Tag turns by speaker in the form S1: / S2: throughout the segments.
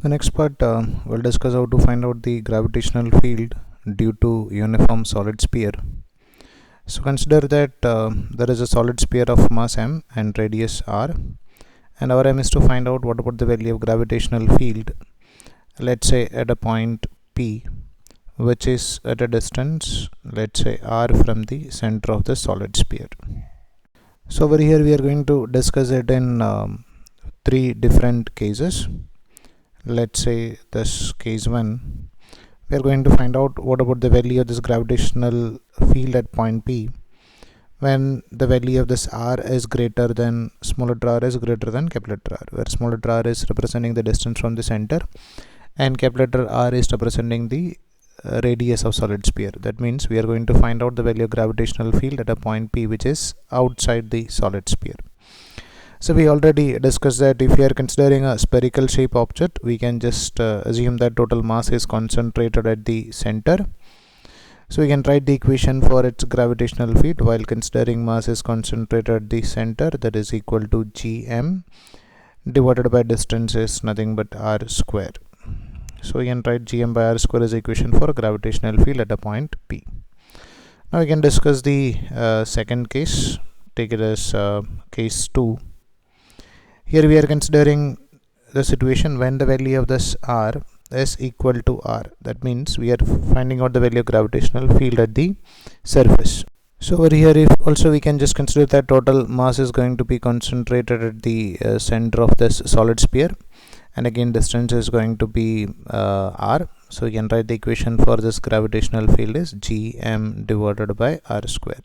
S1: The next part we'll discuss how to find out the gravitational field due to uniform solid sphere. So consider that there is a solid sphere of mass m and radius r, and our aim is to find out what about the value of gravitational field, let's say at a point P, which is at a distance, let's say r, from the center of the solid sphere. So over here we are going to discuss it in three different cases. Let's say this case 1, we are going to find out what about the value of this gravitational field at point P when the value of this r is greater than small letter r is greater than capital letter r, where small letter r is representing the distance from the center and capital letter R is representing the radius of solid sphere. That means we are going to find out the value of gravitational field at a point P which is outside the solid sphere. So we already discussed that if we are considering a spherical shape object, we can just assume that total mass is concentrated at the center. So we can write the equation for its gravitational field while considering mass is concentrated at the center, that is equal to gm divided by distance is nothing but r square. So we can write gm by r square as equation for gravitational field at a point P. Now we can discuss the second case. Take it as case 2. Here we are considering the situation when the value of this r is equal to r. That means we are finding out the value of gravitational field at the surface. So over here, if also we can just consider that total mass is going to be concentrated at the center of this solid sphere, and again distance is going to be r. So we can write the equation for this gravitational field is gm divided by r square.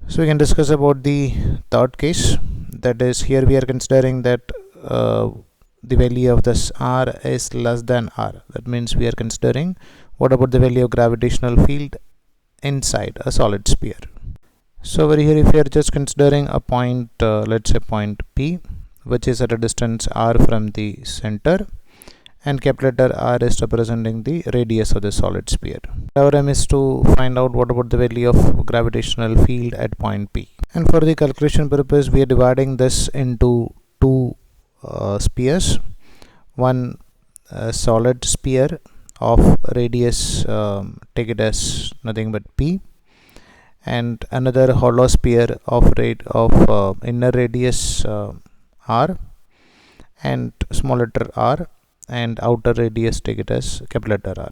S1: So we can discuss about the third case. That is, here we are considering that the value of this r is less than r. That means we are considering what about the value of gravitational field inside a solid sphere. So over here, if we are just considering a point, let's say point P, which is at a distance r from the center, and capital letter R is representing the radius of the solid sphere. Our aim is to find out what about the value of gravitational field at point P. And for the calculation purpose, we are dividing this into two spheres. One solid sphere of radius, take it as nothing but P, and another hollow sphere of inner radius r and small letter r, and outer radius take it as capital letter R.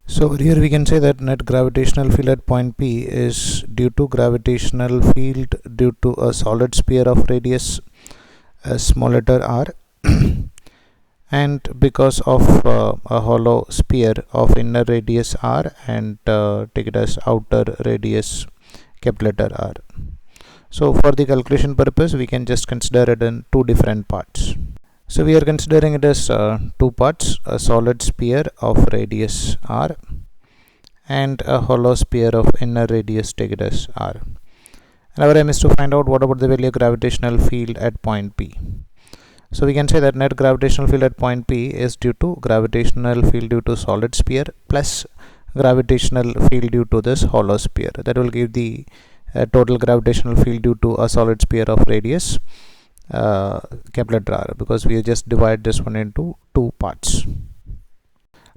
S1: So here we can say that net gravitational field at point P is due to gravitational field due to a solid sphere of radius small letter r and because of a hollow sphere of inner radius r and take it as outer radius capital letter R. So for the calculation purpose, we can just consider it in two different parts. So we are considering it as two parts, a solid sphere of radius r and a hollow sphere of inner radius, take it as r. And our aim is to find out what about the value of gravitational field at point P. So we can say that net gravitational field at point P is due to gravitational field due to solid sphere plus gravitational field due to this hollow sphere. That will give the total gravitational field due to a solid sphere of radius capital letter R, because we just divide this one into two parts.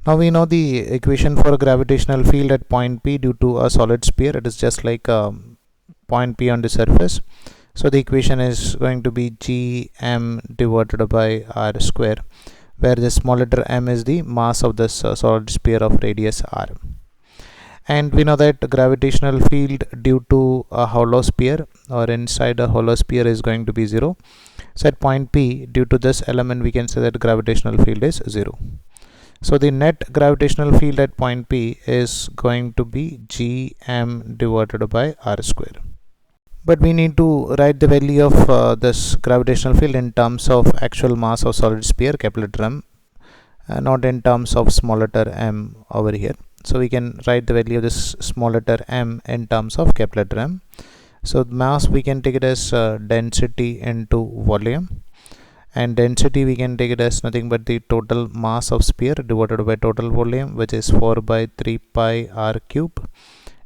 S1: Now we know the equation for gravitational field at point P due to a solid sphere. It is just like point P on the surface. So the equation is going to be gm divided by r square, where the small letter m is the mass of this solid sphere of radius r. And we know that gravitational field due to a hollow sphere or inside a hollow sphere is going to be 0. So at point P, due to this element, we can say that gravitational field is 0. So the net gravitational field at point P is going to be gm divided by r square. But we need to write the value of this gravitational field in terms of actual mass of solid sphere, capital letter M, not in terms of small letter m over here. So we can write the value of this small letter m in terms of capital letter M. So mass we can take it as density into volume, and density we can take it as nothing but the total mass of sphere divided by total volume, which is 4 by 3 pi r cube,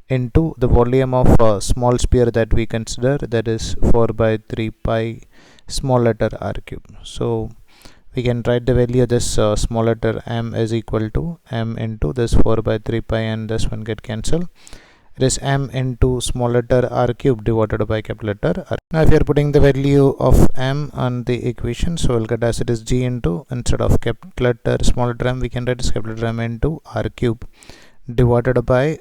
S1: into the volume of a small sphere that we consider, that is 4 by 3 pi small letter r cube. So we can write the value of this small letter m is equal to m into this 4 by 3 pi, and this one get cancelled. It is m into small letter r cube divided by capital letter r. Now if you are putting the value of m on the equation, so we'll get as it is g into, instead of capital letter small letter m, we can write as capital letter m into r cube divided by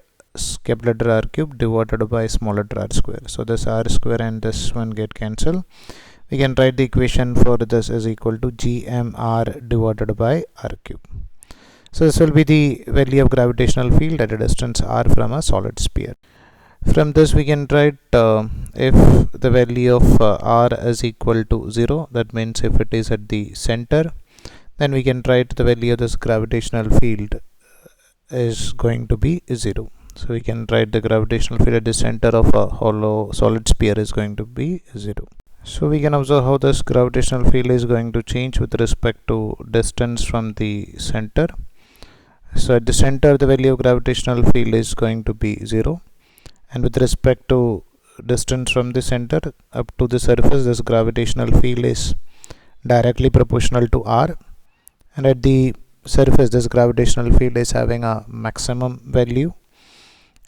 S1: capital letter r cube divided by small letter r square. So this r square and this one get cancelled. We can write the equation for this is equal to gmr divided by r cube. So this will be the value of gravitational field at a distance r from a solid sphere. From this we can write if the value of r is equal to 0, that means if it is at the center, then we can write the value of this gravitational field is going to be 0. So we can write the gravitational field at the center of a hollow solid sphere is going to be 0. So we can observe how this gravitational field is going to change with respect to distance from the center. So at the center the value of gravitational field is going to be 0, and with respect to distance from the center up to the surface, this gravitational field is directly proportional to r, and at the surface this gravitational field is having a maximum value,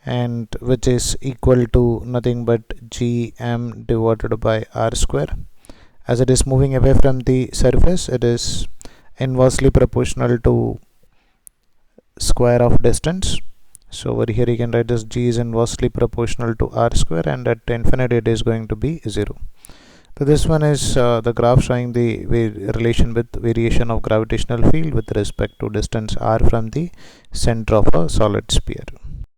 S1: and which is equal to nothing but gm divided by r square. As it is moving away from the surface, it is inversely proportional to square of distance. So over here you can write this g is inversely proportional to r square, and at infinity it is going to be 0. So this one is the graph showing the relation with variation of gravitational field with respect to distance r from the center of a solid sphere.